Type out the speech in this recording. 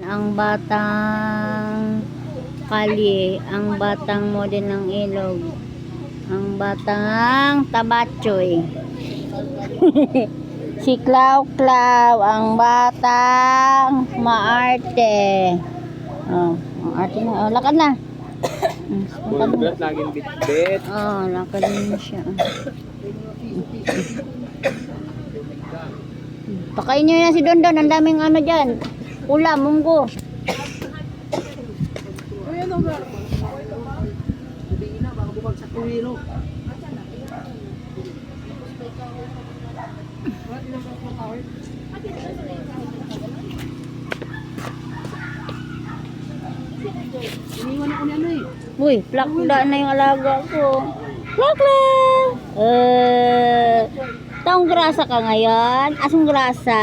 ang batang kalye, ang batang model ng ilog, ang batang tabatchoy. Si Clau Clau, ang batang maarte. Oh, ang arte na. Oh, lakad na. Bulgat, laging bit-bit. Oh, lakad din siya. Pakain nyo na si Dondon. Ang daming ano dyan. Ulam, munggo. Uy, plakda na yung alaga ko. Plak! Taong grasa ka ngayon? Asong grasa?